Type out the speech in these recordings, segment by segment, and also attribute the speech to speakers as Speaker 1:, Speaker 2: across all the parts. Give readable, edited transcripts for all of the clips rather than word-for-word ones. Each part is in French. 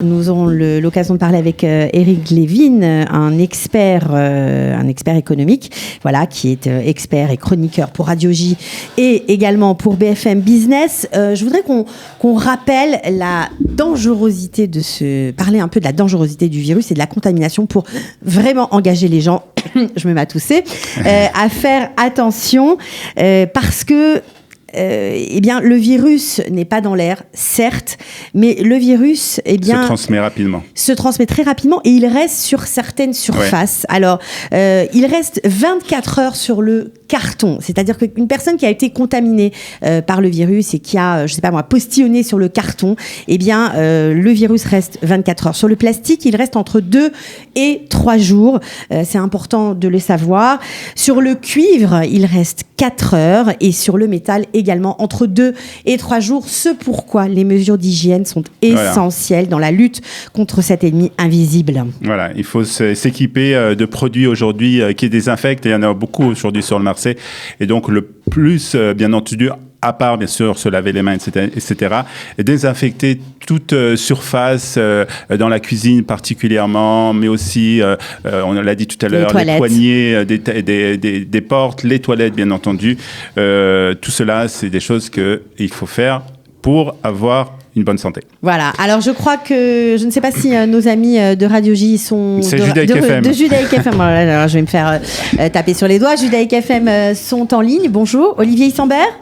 Speaker 1: Nous aurons l'occasion de parler avec Eric Levin, un expert économique, voilà, qui est expert et chroniqueur pour Radio J et également pour BFM Business. Je voudrais qu'on rappelle la dangerosité parler un peu de la dangerosité du virus et de la contamination pour vraiment engager les gens, je me mets à tousser, à faire attention parce que le virus n'est pas dans l'air, certes, mais le virus, se transmet très rapidement et il reste sur certaines surfaces. Ouais. Alors, il reste 24 heures sur le carton. C'est-à-dire qu'une personne qui a été contaminée par le virus et qui a, postillonné sur le carton, le virus reste 24 heures. Sur le plastique, il reste entre 2 et 3 jours. C'est important de le savoir. Sur le cuivre, il reste 4 heures et sur le métal également entre 2 et 3 jours. Ce pourquoi les mesures d'hygiène sont essentielles dans la lutte contre cet ennemi invisible.
Speaker 2: Voilà, il faut s'équiper de produits aujourd'hui qui désinfectent. Et il y en a beaucoup aujourd'hui sur le marché. Et donc le plus, bien entendu, à part bien sûr se laver les mains, etc., et désinfecter toute surface dans la cuisine particulièrement, mais aussi, on l'a dit tout à l'heure, les poignées des portes, les toilettes bien entendu. Tout cela, c'est des choses qu'il faut faire pour avoir une bonne santé.
Speaker 1: Voilà. Alors, je crois que... Je ne sais pas si nos amis de Radio J sont...
Speaker 2: C'est Judaïque FM.
Speaker 1: De Judaïque FM. Alors, je vais me faire taper sur les doigts. Judaïque FM sont en ligne. Bonjour. Olivier Issambert.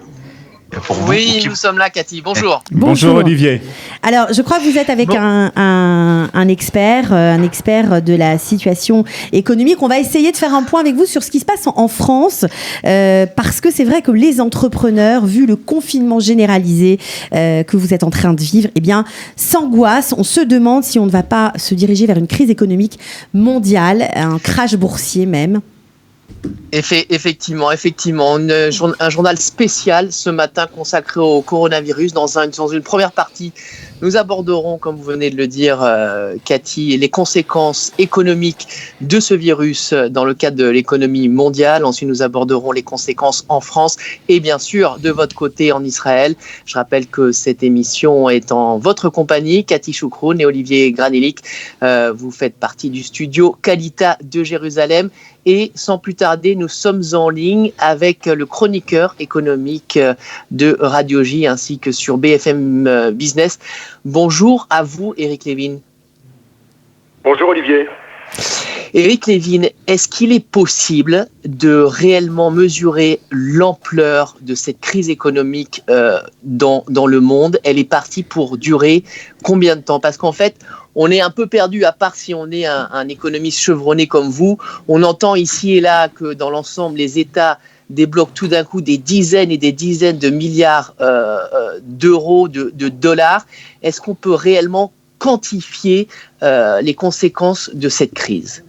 Speaker 3: Oui, nous sommes là, Cathy. Bonjour.
Speaker 2: Bonjour, Olivier.
Speaker 1: Alors, je crois que vous êtes avec un expert de la situation économique. On va essayer de faire un point avec vous sur ce qui se passe en France, parce que c'est vrai que les entrepreneurs, vu le confinement généralisé que vous êtes en train de vivre, s'angoissent. On se demande si on ne va pas se diriger vers une crise économique mondiale, un crash boursier même.
Speaker 3: Effectivement, un journal spécial ce matin consacré au coronavirus. Dans une première partie, nous aborderons, comme vous venez de le dire, Cathy, les conséquences économiques de ce virus dans le cadre de l'économie mondiale. Ensuite, nous aborderons les conséquences en France et bien sûr de votre côté en Israël. Je rappelle que cette émission est en votre compagnie, Cathy Choukroun et Olivier Granelik. Vous faites partie du studio Kalita de Jérusalem. Et sans plus tarder, nous sommes en ligne avec le chroniqueur économique de Radio J ainsi que sur BFM Business. Bonjour à vous, Eric Levin.
Speaker 4: Bonjour, Olivier.
Speaker 3: Eric Levin, est-ce qu'il est possible de réellement mesurer l'ampleur de cette crise économique dans le monde ? Elle est partie pour durer combien de temps ? Parce qu'en fait, on est un peu perdu, à part si on est un économiste chevronné comme vous. On entend ici et là que dans l'ensemble, les États débloquent tout d'un coup des dizaines et des dizaines de milliards d'euros, de dollars. Est-ce qu'on peut réellement quantifier les conséquences de cette crise ?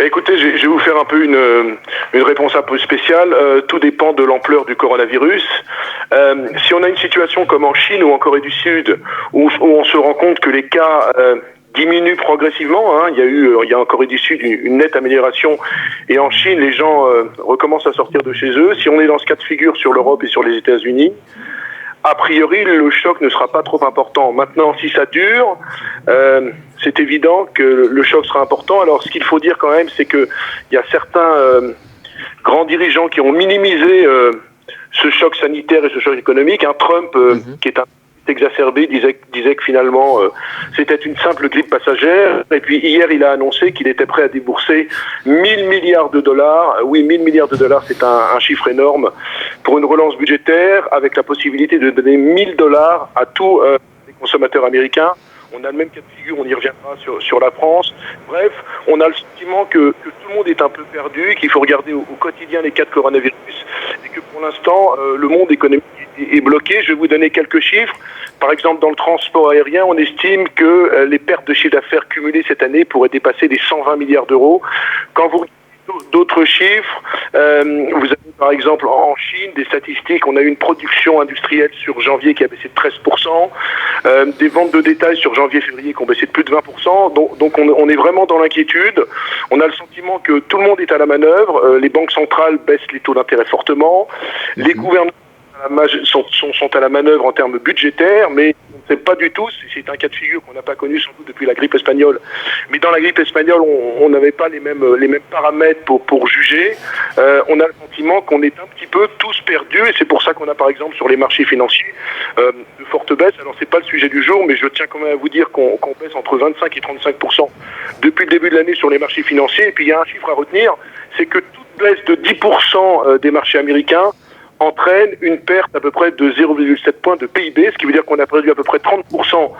Speaker 4: Écoutez, je vais vous faire un peu une réponse un peu spéciale. Tout dépend de l'ampleur du coronavirus. Si on a une situation comme en Chine ou en Corée du Sud, où on se rend compte que les cas diminuent progressivement, il y a en Corée du Sud une nette amélioration, et en Chine, les gens recommencent à sortir de chez eux. Si on est dans ce cas de figure sur l'Europe et sur les États-Unis, a priori, le choc ne sera pas trop important. Maintenant, si ça dure, c'est évident que le choc sera important. Alors, ce qu'il faut dire quand même, c'est qu'il y a certains grands dirigeants qui ont minimisé ce choc sanitaire et ce choc économique. Trump, qui est un exacerbé, disait que finalement c'était une simple grippe passagère. Et puis hier, il a annoncé qu'il était prêt à débourser 1 000 milliards de dollars. Oui, 1 000 milliards de dollars, c'est un chiffre énorme pour une relance budgétaire, avec la possibilité de donner 1 000 dollars à tous les consommateurs américains. On a le même cas de figure, on y reviendra sur la France. Bref, on a le sentiment que tout le monde est un peu perdu, qu'il faut regarder au quotidien les cas de coronavirus, et que pour l'instant, le monde économique est bloqué. Je vais vous donner quelques chiffres. Par exemple, dans le transport aérien, on estime que les pertes de chiffre d'affaires cumulées cette année pourraient dépasser les 120 milliards d'euros. Quand vous d'autres chiffres, vous avez par exemple en Chine des statistiques, on a eu une production industrielle sur janvier qui a baissé de 13%, des ventes de détail sur janvier-février qui ont baissé de plus de 20%, donc on est vraiment dans l'inquiétude. On a le sentiment que tout le monde est à la manœuvre, les banques centrales baissent les taux d'intérêt fortement, les gouvernements sont à la manœuvre en termes budgétaires, mais on ne sait pas du tout, c'est un cas de figure qu'on n'a pas connu sans doute depuis la grippe espagnole. Mais dans la grippe espagnole, on n'avait pas les mêmes paramètres pour juger. On a le sentiment qu'on est un petit peu tous perdus, et c'est pour ça qu'on a par exemple sur les marchés financiers de fortes baisses. Alors c'est pas le sujet du jour, mais je tiens quand même à vous dire qu'on baisse entre 25 et 35% depuis le début de l'année sur les marchés financiers. Et puis il y a un chiffre à retenir, c'est que toute baisse de 10% des marchés américains entraîne une perte à peu près de 0,7 points de PIB, ce qui veut dire qu'on a perdu à peu près 30%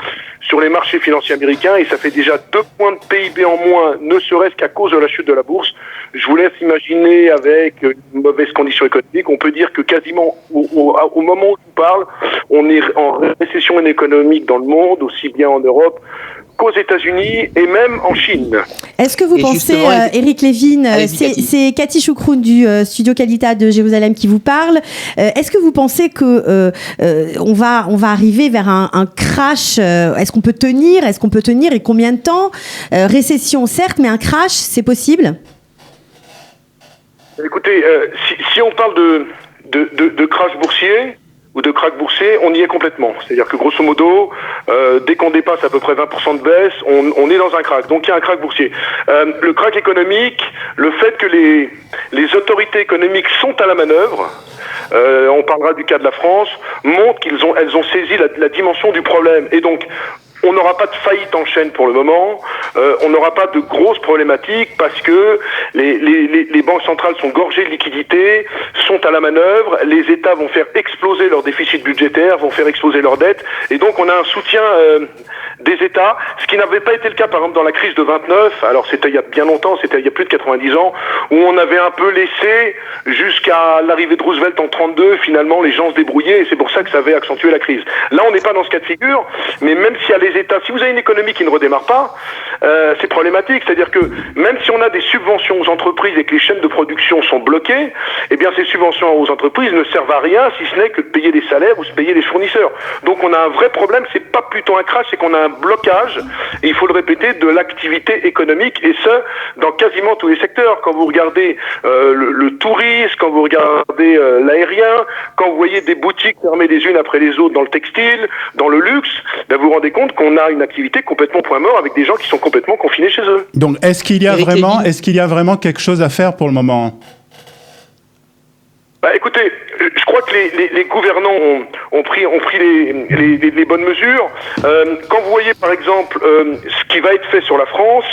Speaker 4: sur les marchés financiers américains, et ça fait déjà 2 points de PIB en moins, ne serait-ce qu'à cause de la chute de la bourse. Je vous laisse imaginer, avec une mauvaise condition économique, on peut dire que quasiment au moment où je vous parle, on est en récession économique dans le monde, aussi bien en Europe qu'aux États-Unis et même en Chine.
Speaker 1: Est-ce que vous pensez, Éric Lévin, c'est Cathy Choukroun du studio Qualita de Jérusalem qui vous parle. Est-ce que vous pensez que on va arriver vers un crash? Est-ce qu'on peut tenir et combien de temps? Récession, certes, mais un crash, c'est possible?
Speaker 4: Écoutez, si on parle de crash boursier ou de krach boursier, on y est complètement. C'est-à-dire que grosso modo, dès qu'on dépasse à peu près 20% de baisse, on est dans un krach. Donc il y a un krach boursier. Le krach économique, le fait que les autorités économiques sont à la manœuvre, on parlera du cas de la France, montre qu'elles ont saisi la dimension du problème. Et donc, on n'aura pas de faillite en chaîne pour le moment, on n'aura pas de grosses problématiques parce que les banques centrales sont gorgées de liquidités, sont à la manœuvre, les États vont faire exploser leur déficit budgétaire, vont faire exploser leurs dettes, et donc on a un soutien des États, ce qui n'avait pas été le cas par exemple dans la crise de 29, alors c'était il y a bien longtemps, c'était il y a plus de 90 ans, où on avait un peu laissé jusqu'à l'arrivée de Roosevelt en 32, finalement les gens se débrouillaient, et c'est pour ça que ça avait accentué la crise. Là on n'est pas dans ce cas de figure, mais même s'il y a les États, si vous avez une économie qui ne redémarre pas, c'est problématique, c'est-à-dire que même si on a des subventions aux entreprises et que les chaînes de production sont bloquées, eh bien ces subventions aux entreprises ne servent à rien si ce n'est que de payer des salaires ou de payer des fournisseurs. Donc on a un vrai problème, c'est pas plutôt un crash, c'est qu'on a un blocage, et il faut le répéter, de l'activité économique, et ce, dans quasiment tous les secteurs. Quand vous regardez le tourisme, quand vous regardez l'aérien, quand vous voyez des boutiques fermées les unes après les autres dans le textile, dans le luxe, ben vous vous rendez compte qu'on a une activité complètement point mort avec des gens qui sont complètement confinés chez eux.
Speaker 2: Donc est-ce qu'il y a vraiment quelque chose à faire pour le moment?
Speaker 4: Bah, écoutez, je crois que les gouvernants ont pris les bonnes mesures. Quand vous voyez par exemple ce qui va être fait sur la France,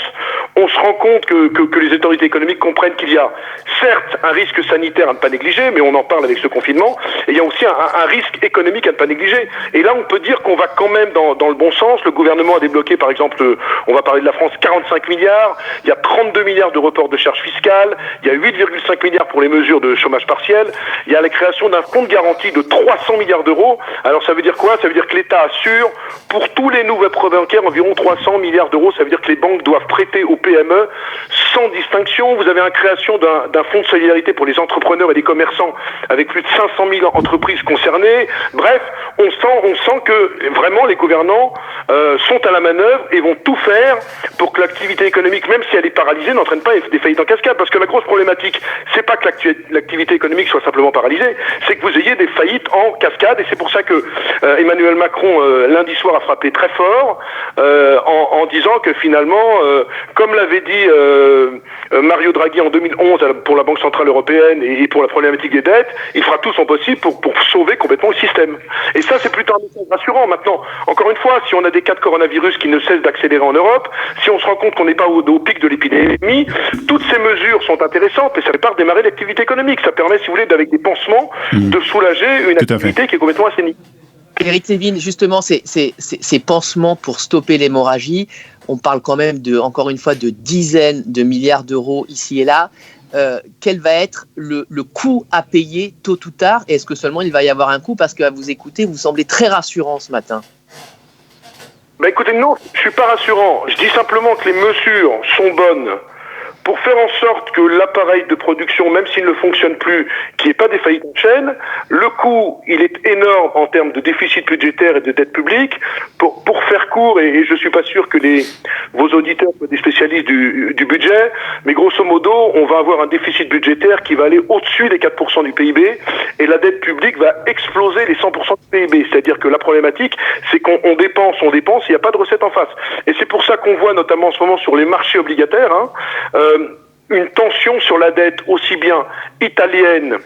Speaker 4: on se rend compte que les autorités économiques comprennent qu'il y a certes un risque sanitaire à ne pas négliger, mais on en parle avec ce confinement, et il y a aussi un risque économique à ne pas négliger. Et là on peut dire qu'on va quand même dans le bon sens. Le gouvernement a débloqué par exemple, on va parler de la France, 45 milliards, il y a 32 milliards de reports de charges fiscales, il y a 8,5 milliards pour les mesures de chômage partiel, il y a la création d'un fonds de garantie de 300 milliards d'euros. Alors ça veut dire quoi? Ça veut dire que l'État assure pour tous les nouveaux prêts bancaires environ 300 milliards d'euros. Ça veut dire que les banques doivent prêter aux PME sans distinction. Vous avez la création d'un fonds de solidarité pour les entrepreneurs et les commerçants avec plus de 500 000 entreprises concernées. Bref, on sent que vraiment les gouvernants sont à la manœuvre et vont tout faire pour que l'activité économique, même si elle est paralysée, n'entraîne pas des faillites en cascade. Parce que la grosse problématique, c'est pas que l'activité économique soit simplement paralysée, c'est que vous ayez des faillites en cascade, et c'est pour ça que Emmanuel Macron lundi soir a frappé très fort en disant que finalement, comme l'avait dit Mario Draghi en 2011 pour la Banque Centrale Européenne et pour la problématique des dettes, il fera tout son possible pour sauver complètement le système. Et ça, c'est plutôt un message rassurant. Maintenant, encore une fois, si on a des cas de coronavirus qui ne cessent d'accélérer en Europe, si on se rend compte qu'on n'est pas au pic de l'épidémie, toutes ces mesures sont intéressantes, et ça fait pas redémarrer l'activité économique. Ça permet, si vous voulez, avec des pansements, de soulager une activité qui est complètement assainie.
Speaker 3: Éric Lévin, justement, ces pansements pour stopper l'hémorragie, on parle quand même encore une fois de dizaines de milliards d'euros ici et là. Quel va être le coût à payer tôt ou tard? Et est-ce que seulement il va y avoir un coût? Parce qu'à vous écouter, vous semblez très rassurant ce matin.
Speaker 4: Bah écoutez, non, je suis pas rassurant. Je dis simplement que les mesures sont bonnes pour faire en sorte que l'appareil de production, même s'il ne fonctionne plus, qu'il n'y ait pas des faillites en chaîne. Le coût, il est énorme en termes de déficit budgétaire et de dette publique. Pour faire court, et je suis pas sûr que vos auditeurs soient des spécialistes du budget, mais grosso modo, on va avoir un déficit budgétaire qui va aller au-dessus des 4% du PIB, et la dette publique va exploser les 100% du PIB. C'est-à-dire que la problématique, c'est qu'on dépense, il n'y a pas de recette en face. Et c'est pour ça qu'on voit notamment en ce moment sur les marchés obligataires, une tension sur la dette aussi bien italienne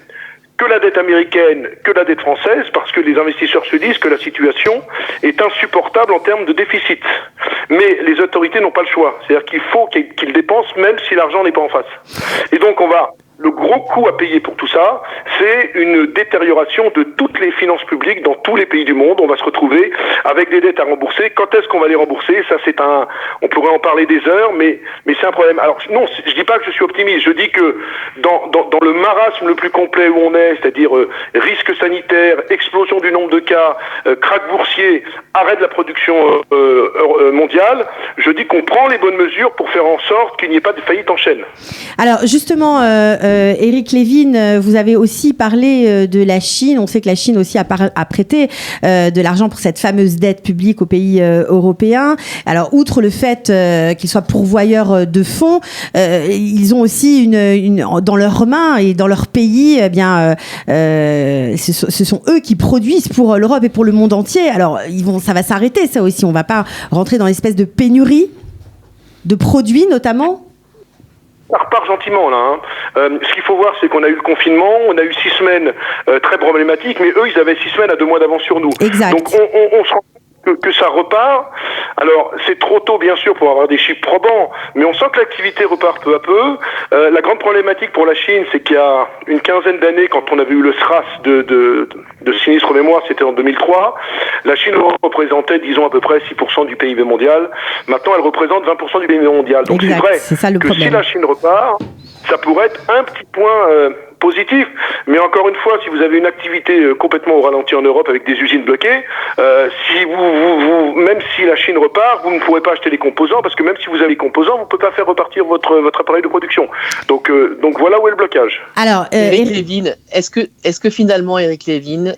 Speaker 4: que la dette américaine, que la dette française, parce que les investisseurs se disent que la situation est insupportable en termes de déficit. Mais les autorités n'ont pas le choix. C'est-à-dire qu'il faut qu'ils dépensent même si l'argent n'est pas en face. Et donc le gros coût à payer pour tout ça, c'est une détérioration de toutes les finances publiques dans tous les pays du monde. On va se retrouver avec des dettes à rembourser. Quand est-ce qu'on va les rembourser? Ça, on pourrait en parler des heures, mais c'est un problème. Alors, non, je dis pas que je suis optimiste. Je dis que dans le marasme le plus complet où on est, c'est-à-dire risque sanitaire, explosion du nombre de cas, krach boursier, arrêt de la production mondiale, je dis qu'on prend les bonnes mesures pour faire en sorte qu'il n'y ait pas de faillite en chaîne.
Speaker 1: Alors, justement, Éric Lévin, vous avez aussi parlé de la Chine. On sait que la Chine aussi a prêté de l'argent pour cette fameuse dette publique aux pays européens. Alors, outre le fait qu'ils soient pourvoyeurs de fonds, ils ont aussi dans leurs mains et dans leur pays, ce sont eux qui produisent pour l'Europe et pour le monde entier. Alors, ça va s'arrêter, ça aussi. On ne va pas rentrer dans l'espèce de pénurie de produits, notamment.
Speaker 4: Ça repart gentiment là. Ce qu'il faut voir, c'est qu'on a eu le confinement, on a eu 6 semaines très problématiques, mais eux, ils avaient 6 semaines à 2 mois d'avance sur nous.
Speaker 1: Exact.
Speaker 4: Donc on se rend compte que ça repart. Alors c'est trop tôt bien sûr pour avoir des chiffres probants, mais on sent que l'activité repart peu à peu. La grande problématique pour la Chine, c'est qu'il y a une quinzaine d'années, quand on avait eu le SRAS de sinistre mémoire, c'était en 2003, la Chine représentait, disons, à peu près 6% du PIB mondial. Maintenant, elle représente 20% du PIB mondial. Donc
Speaker 1: exact.
Speaker 4: C'est vrai que
Speaker 1: problème.
Speaker 4: si la Chine repart, ça pourrait être un petit point positif, mais encore une fois, si vous avez une activité complètement au ralenti en Europe avec des usines bloquées, même si la Chine repart, vous ne pourrez pas acheter les composants, parce que même si vous avez les composants, vous ne pouvez pas faire repartir votre appareil de production. Donc voilà où est le blocage.
Speaker 1: Alors,
Speaker 3: Éric Lévin, est-ce que finalement, Éric Lévin,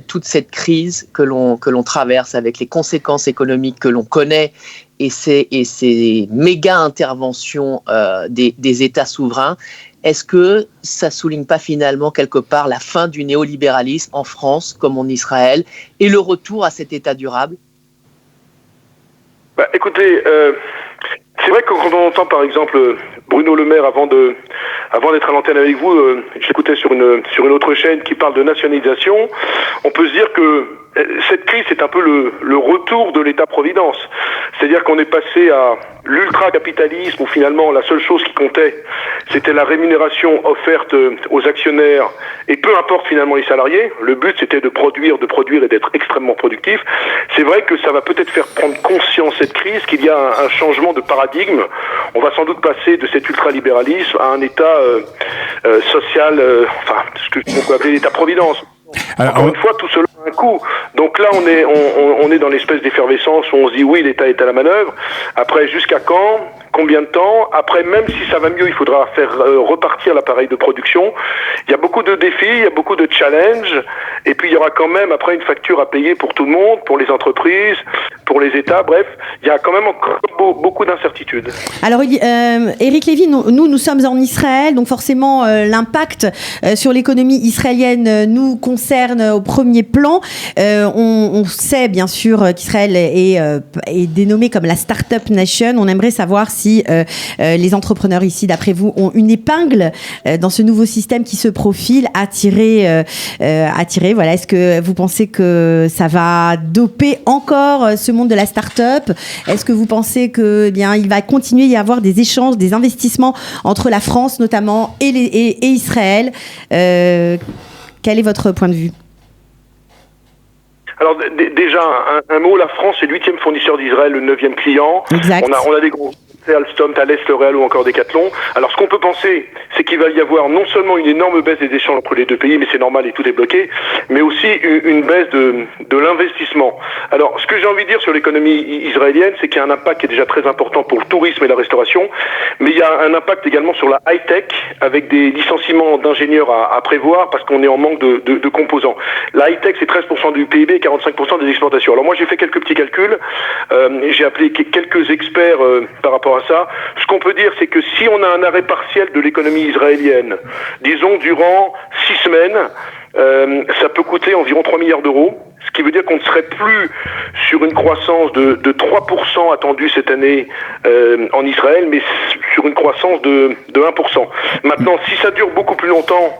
Speaker 3: toute cette crise que l'on traverse avec les conséquences économiques que l'on connaît et ces méga interventions des États souverains, est-ce que ça souligne pas finalement quelque part la fin du néolibéralisme en France comme en Israël et le retour à cet État durable?
Speaker 4: Écoutez, c'est vrai que quand on entend par exemple Bruno Le Maire avant d'être à l'antenne avec vous, j'écoutais sur une autre chaîne qui parle de nationalisation, on peut se dire que cette crise, c'est un peu le retour de l'État-providence. C'est-à-dire qu'on est passé à l'ultra-capitalisme où finalement la seule chose qui comptait, c'était la rémunération offerte aux actionnaires et peu importe finalement les salariés. Le but, c'était de produire et d'être extrêmement productif. C'est vrai que ça va peut-être faire prendre conscience cette crise qu'il y a un changement de paradigme. On va sans doute passer de cet ultralibéralisme à un État social, ce qu'on peut appeler l'État-providence. Encore une fois, tout cela a un coût. Donc là, on est dans l'espèce d'effervescence où on se dit oui, l'État est à la manœuvre. Après, jusqu'à quand? Combien de temps? Après, même si ça va mieux, il faudra faire repartir l'appareil de production. Il y a beaucoup de défis, il y a beaucoup de challenges. Et puis, il y aura quand même après une facture à payer pour tout le monde, pour les entreprises, pour les États. Bref, il y a quand même encore beaucoup d'incertitudes.
Speaker 1: Alors, Éric Lévin, nous sommes en Israël, donc forcément, l'impact sur l'économie israélienne nous concerne au premier plan. On sait bien sûr qu'Israël est dénommé comme la Startup Nation. On aimerait savoir si les entrepreneurs ici, d'après vous, ont une épingle dans ce nouveau système qui se profile à tirer. Voilà. Est-ce que vous pensez que ça va doper encore ce monde de la start-up? Est-ce que vous pensez que il va continuer à y avoir des échanges, des investissements entre la France notamment et Israël? Quel est votre point de vue?
Speaker 4: Alors déjà, un mot, la France est le 8e fournisseur d'Israël, le 9e client.
Speaker 1: Exact.
Speaker 4: On a des gros Alstom, Thales, L'Oréal ou encore Decathlon. Alors ce qu'on peut penser, c'est qu'il va y avoir non seulement une énorme baisse des échanges entre les deux pays, mais c'est normal et tout est bloqué, mais aussi une baisse de l'investissement. Alors ce que j'ai envie de dire sur l'économie israélienne, c'est qu'il y a un impact qui est déjà très important pour le tourisme et la restauration, mais il y a un impact également sur la high-tech, avec des licenciements d'ingénieurs à prévoir, parce qu'on est en manque de composants. La high-tech, c'est 13% du PIB et 45% des exportations. Alors moi, j'ai fait quelques petits calculs, j'ai appelé quelques experts par rapport à ça. Ce qu'on peut dire, c'est que si on a un arrêt partiel de l'économie israélienne, disons durant 6 semaines, ça peut coûter environ 3 milliards d'euros, ce qui veut dire qu'on ne serait plus sur une croissance de 3% attendue cette année en Israël, mais sur une croissance de 1%. Maintenant, si ça dure beaucoup plus longtemps,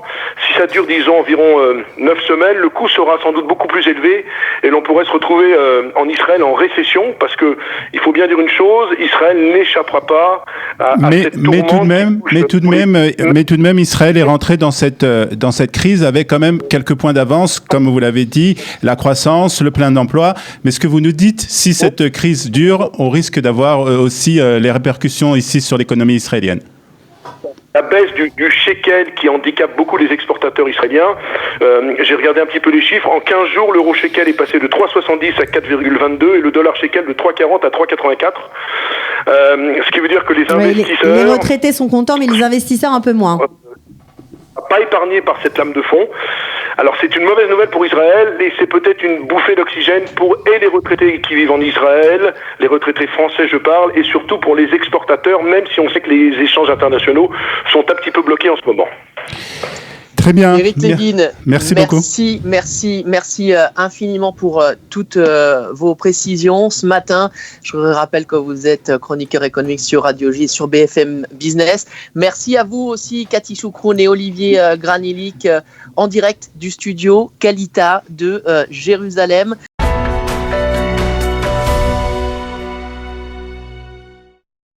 Speaker 4: si ça dure, disons, environ 9 semaines, le coût sera sans doute beaucoup plus élevé et l'on pourrait se retrouver en Israël en récession, parce que il faut bien dire une chose, Israël n'échappera pas à cette tourmente.
Speaker 2: Mais tout de même, Israël est rentré dans cette crise avec quand même quelques points d'avance, comme vous l'avez dit, la croissance, le plein d'emploi. Mais ce que vous nous dites, si cette crise dure, on risque d'avoir aussi les répercussions ici sur l'économie israélienne.
Speaker 4: La baisse du shekel qui handicape beaucoup les exportateurs israéliens. J'ai regardé un petit peu les chiffres. En 15 jours, l'euro shekel est passé de 3,70 à 4,22 et le dollar shekel de 3,40 à 3,84. Ce qui veut dire que les investisseurs...
Speaker 1: Les retraités sont contents, mais les investisseurs un peu moins.
Speaker 4: Pas épargnés par cette lame de fond. Alors c'est une mauvaise nouvelle pour Israël et c'est peut-être une bouffée d'oxygène pour les retraités qui vivent en Israël, les retraités français je parle, et surtout pour les exportateurs, même si on sait que les échanges internationaux sont un petit peu bloqués en ce moment.
Speaker 2: Très bien.
Speaker 3: Éric Lévin,
Speaker 2: merci beaucoup.
Speaker 3: Merci infiniment pour toutes vos précisions ce matin. Je rappelle que vous êtes chroniqueur économique sur Radio J, sur BFM Business. Merci à vous aussi, Cathy Choukroun et Olivier Granilic, en direct du studio Qualita de Jérusalem.